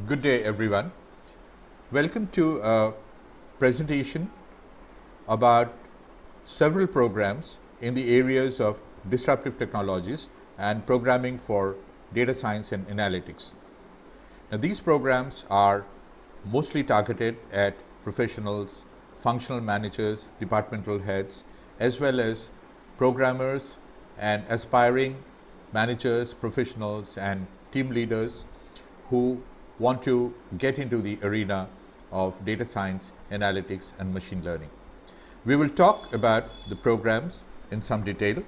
Good day, everyone. Welcome to a presentation about several programs in the areas of disruptive technologies and programming for data science and analytics. Now, these programs are mostly targeted at professionals, functional managers, departmental heads, as well as programmers and aspiring managers, professionals, and team leaders who want to get into the arena of data science, analytics, and machine learning. We will talk about the programs in some detail.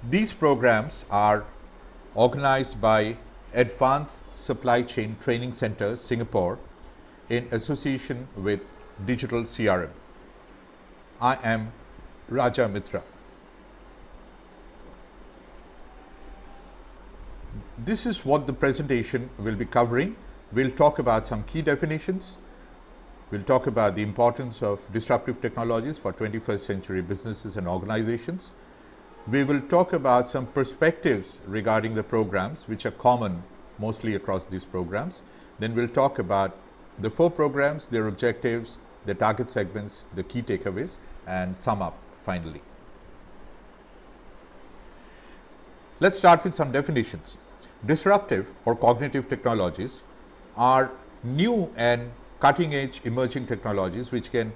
These programs are organized by Advance SCS Training Center Singapore in association with Digital CRM. I am Raja Mitra. This is what the presentation will be covering. We'll talk about some key definitions. We'll talk about the importance of disruptive technologies for 21st century businesses and organizations. We will talk about some perspectives regarding the programs which are common mostly across these programs. Then we'll talk about the 4 programs, their objectives, the target segments, the key takeaways, and sum up finally. Let's start with some definitions. Disruptive or cognitive technologies are new and cutting-edge emerging technologies which can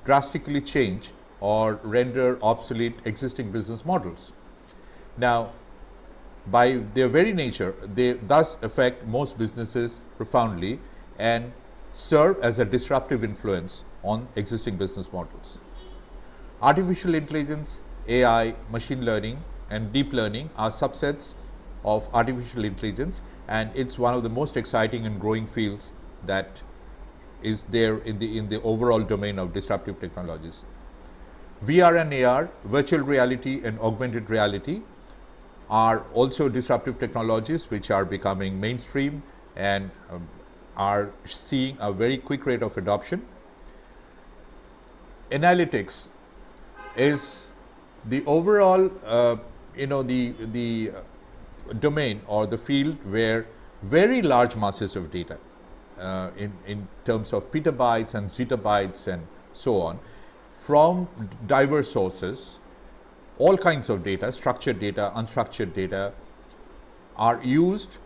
drastically change or render obsolete existing business models. Now, by their very nature, they thus affect most businesses profoundly and serve as a disruptive influence on existing business models. Artificial intelligence, AI, machine learning, and deep learning are subsets of artificial intelligence, and it's one of the most exciting and growing fields that is there in the overall domain of disruptive technologies. VR and AR, virtual reality and augmented reality, are also disruptive technologies which are becoming mainstream and are seeing a very quick rate of adoption. Analytics is the overall the domain or the field where very large masses of data in terms of petabytes and zettabytes and so on from diverse sources, all kinds of data, structured data, unstructured data, are used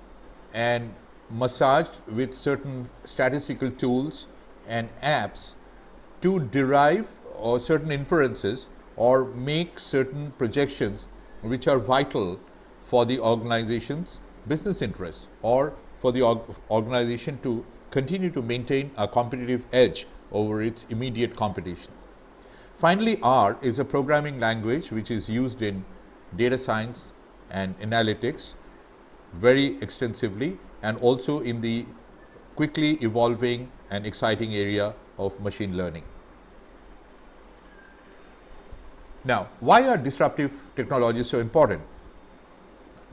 and massaged with certain statistical tools and apps to derive or certain inferences or make certain projections which are vital for the organization's business interests or for the organization to continue to maintain a competitive edge over its immediate competition. Finally, R is a programming language which is used in data science and analytics very extensively, and also in the quickly evolving and exciting area of machine learning. Now, why are disruptive technologies so important?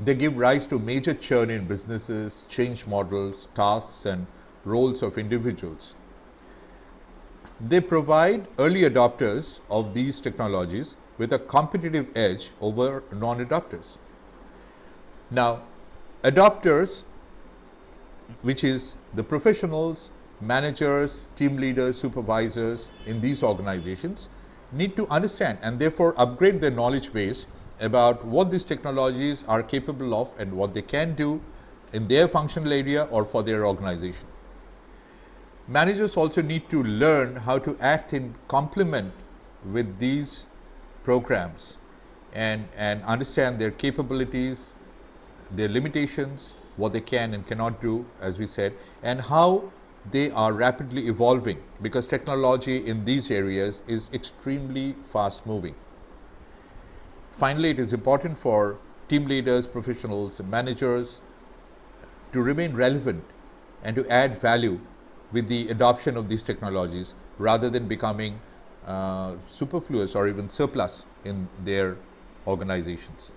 They give rise to major churn in businesses, change models, tasks, and roles of individuals. They provide early adopters of these technologies with a competitive edge over non-adopters. Now, adopters, which is the professionals, managers, team leaders, supervisors in these organizations, need to understand and therefore upgrade their knowledge base about what these technologies are capable of and what they can do in their functional area or for their organization. Managers also need to learn how to act in complement with these programs and understand their capabilities, their limitations, what they can and cannot do, as we said, and how they are rapidly evolving, because technology in these areas is extremely fast moving. Finally, it is important for team leaders, professionals, and managers to remain relevant and to add value with the adoption of these technologies rather than becoming superfluous or even surplus in their organizations.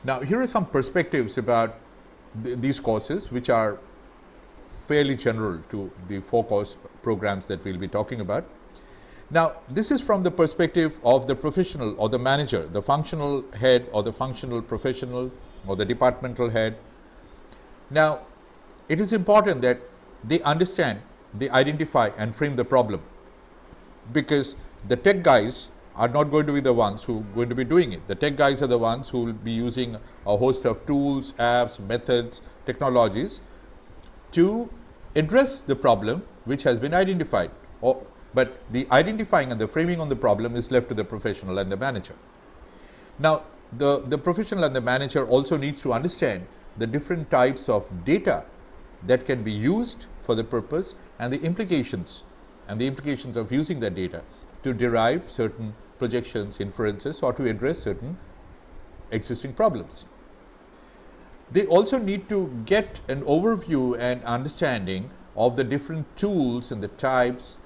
Now, here are some perspectives about these courses, which are fairly general to the 4 course programs that we'll be talking about. Now, this is from the perspective of the professional or the manager, the functional head or the functional professional or the departmental head Now, it is important that they understand, they identify and frame the problem, because the tech guys are not going to be the ones who are going to be doing it. The tech guys are the ones who will be using a host of tools, apps, methods, technologies to address the problem which has been identified. But the identifying and the framing on the problem is left to the professional and the manager. Now, the professional and the manager also needs to understand the different types of data that can be used for the purpose and the implications of using that data to derive certain projections, inferences, or to address certain existing problems. They also need to get an overview and understanding of the different tools and the types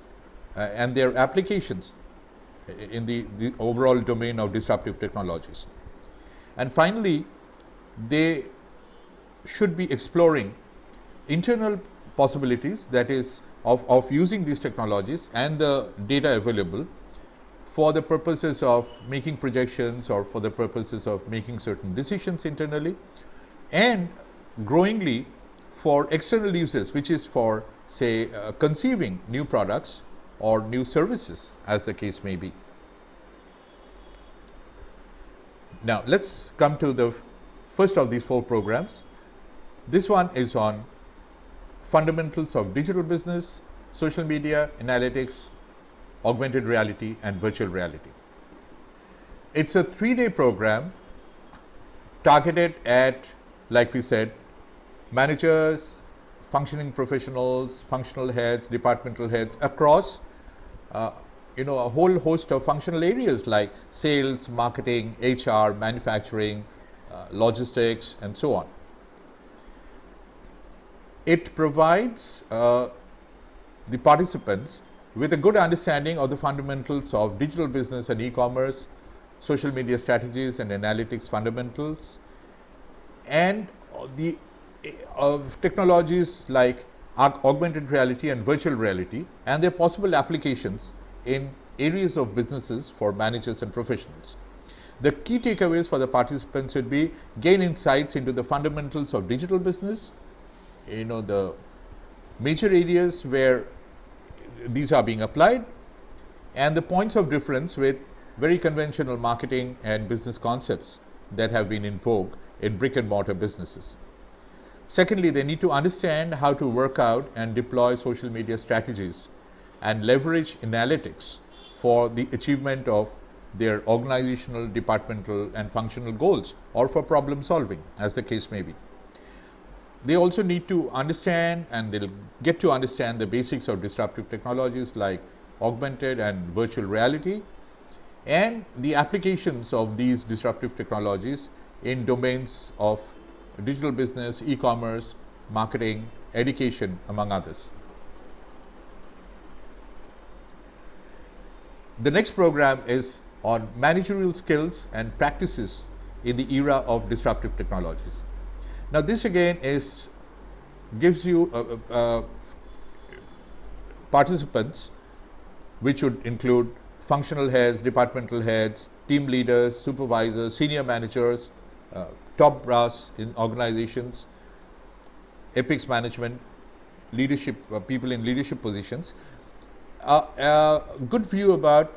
and their applications in the overall domain of disruptive technologies. And finally, they should be exploring internal possibilities, that is, of using these technologies and the data available for the purposes of making projections or for the purposes of making certain decisions internally, and growingly for external uses, which is for, say, conceiving new products or new services, as the case may be. Now, let's come to the first of these 4 programs. This one is on fundamentals of digital business, social media, analytics, augmented reality, and virtual reality. It's a 3-day program targeted at, like we said, managers, functioning professionals, functional heads, departmental heads across a whole host of functional areas like sales, marketing, HR, manufacturing, logistics, and so on. It provides the participants with a good understanding of the fundamentals of digital business and e-commerce, social media strategies and analytics fundamentals, and the technologies like augmented reality and virtual reality and their possible applications in areas of businesses for managers and professionals. The key takeaways for the participants would be gain insights into the fundamentals of digital business, the major areas where these are being applied, and the points of difference with very conventional marketing and business concepts that have been in vogue in brick and mortar businesses. Secondly, they need to understand how to work out and deploy social media strategies and leverage analytics for the achievement of their organizational, departmental, and functional goals, or for problem solving, as the case may be. They also need to understand, and they'll get to understand, the basics of disruptive technologies like augmented and virtual reality, and the applications of these disruptive technologies in domains of digital business, e-commerce, marketing, education, among others. The next program is on managerial skills and practices in the era of disruptive technologies. Now, this again gives you participants, which would include functional heads, departmental heads, team leaders, supervisors, senior managers, top brass in organizations, epics management, leadership, people in leadership positions, a good view about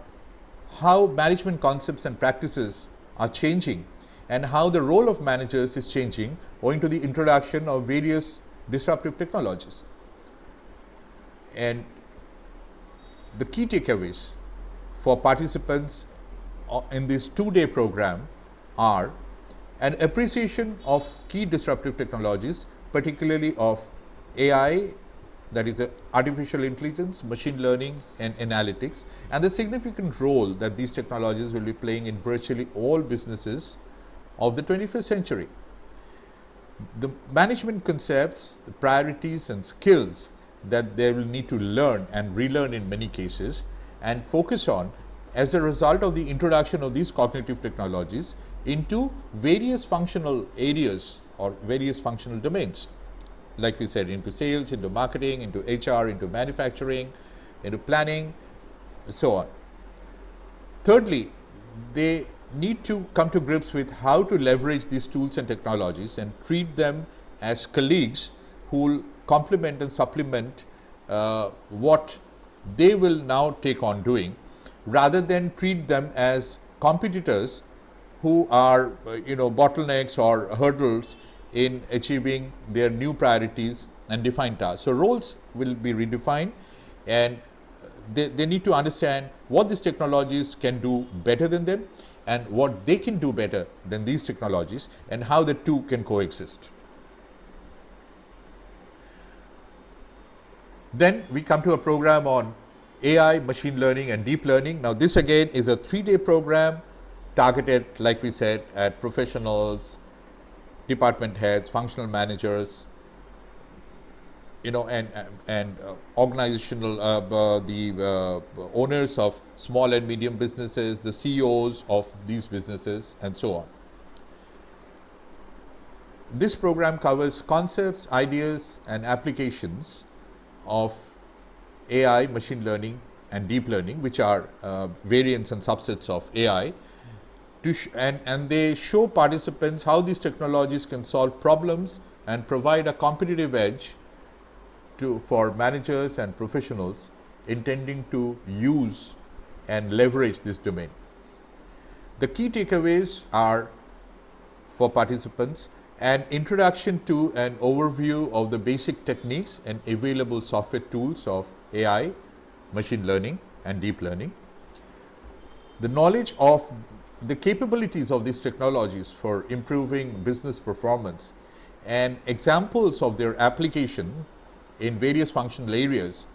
how management concepts and practices are changing and how the role of managers is changing owing to the introduction of various disruptive technologies. And the key takeaways for participants in this 2-day program are an appreciation of key disruptive technologies, particularly of AI, that is artificial intelligence, machine learning, and analytics, and the significant role that these technologies will be playing in virtually all businesses of the 21st century. The management concepts, the priorities and skills that they will need to learn and relearn in many cases and focus on as a result of the introduction of these cognitive technologies into various functional areas or various functional domains. Like we said, into sales, into marketing, into HR, into manufacturing, into planning, and so on. Thirdly, they need to come to grips with how to leverage these tools and technologies and treat them as colleagues who will complement and supplement what they will now take on doing, rather than treat them as competitors who are bottlenecks or hurdles in achieving their new priorities and defined tasks. So roles will be redefined, and they need to understand what these technologies can do better than them and what they can do better than these technologies, and how the two can coexist. Then we come to a program on AI, machine learning and deep learning. Now this again is a 3-day program targeted, like we said, at professionals, department heads, functional managers, and organizational, the owners of small and medium businesses, the CEOs of these businesses, and so on. This program covers concepts, ideas, and applications of AI, machine learning, and deep learning, which are variants and subsets of AI, and they show participants how these technologies can solve problems and provide a competitive edge for managers and professionals intending to use and leverage this domain. The key takeaways are, for participants, an introduction to an overview of the basic techniques and available software tools of AI, machine learning and deep learning, the knowledge of the capabilities of these technologies for improving business performance, and examples of their application in various functional areas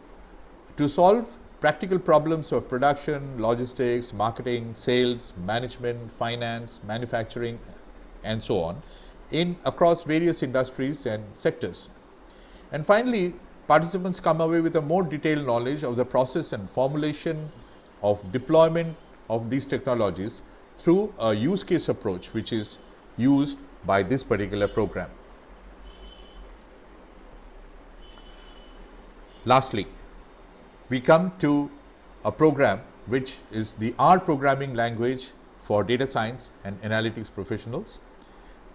to solve practical problems of production, logistics, marketing, sales, management, finance, manufacturing, and so on, across various industries and sectors. And finally, participants come away with a more detailed knowledge of the process and formulation of deployment of these technologies through a use case approach, which is used by this particular program. Lastly, we come to a program which is the R programming language for data science and analytics professionals.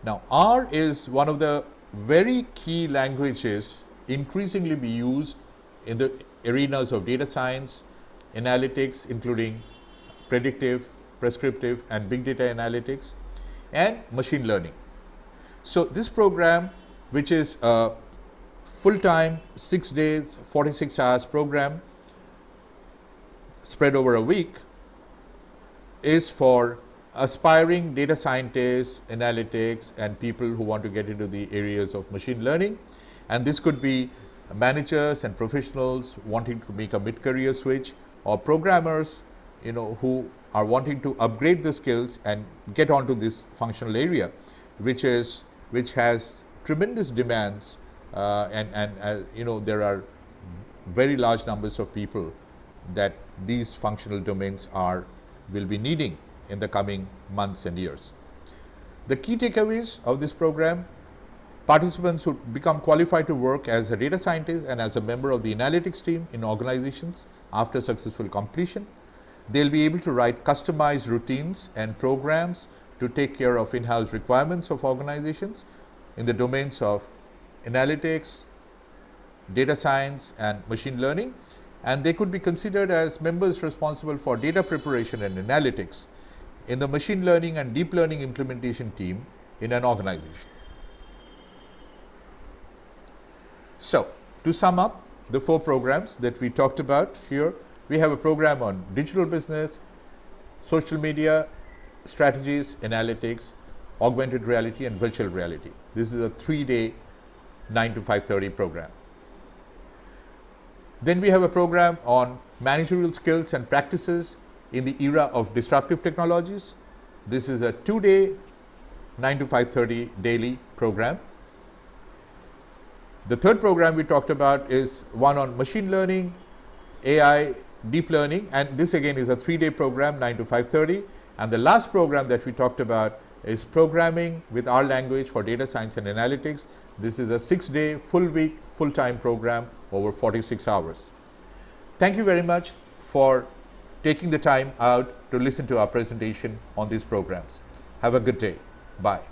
Now, R is one of the very key languages increasingly be used in the arenas of data science, analytics, including predictive, prescriptive, and big data analytics, and machine learning. So this program, which is a full-time, 6 days, 46 hours program spread over a week, is for aspiring data scientists, analytics, and people who want to get into the areas of machine learning. And this could be managers and professionals wanting to make a mid-career switch, or programmers who are wanting to upgrade the skills and get onto this functional area, which has tremendous demands, and there are very large numbers of people that these functional domains will be needing in the coming months and years. The key takeaways of this program: participants who become qualified to work as a data scientist and as a member of the analytics team in organizations after successful completion. They'll be able to write customized routines and programs to take care of in-house requirements of organizations in the domains of analytics, data science, and machine learning. And they could be considered as members responsible for data preparation and analytics in the machine learning and deep learning implementation team in an organization. So, to sum up the 4 programs that we talked about here, we have a program on digital business, social media, strategies, analytics, augmented reality, and virtual reality. This is a 3-day 9 to 5:30 program. Then we have a program on managerial skills and practices in the era of disruptive technologies. This is a 2-day 9 to 5:30 daily program. The third program we talked about is one on machine learning, AI, deep learning, and this again is a 3-day program, 9 to 5:30. And the last program that we talked about is programming with R language for data science and analytics. This is a 6-day, full week, full-time program over 46 hours. Thank you very much for taking the time out to listen to our presentation on these programs. Have a good day. Bye.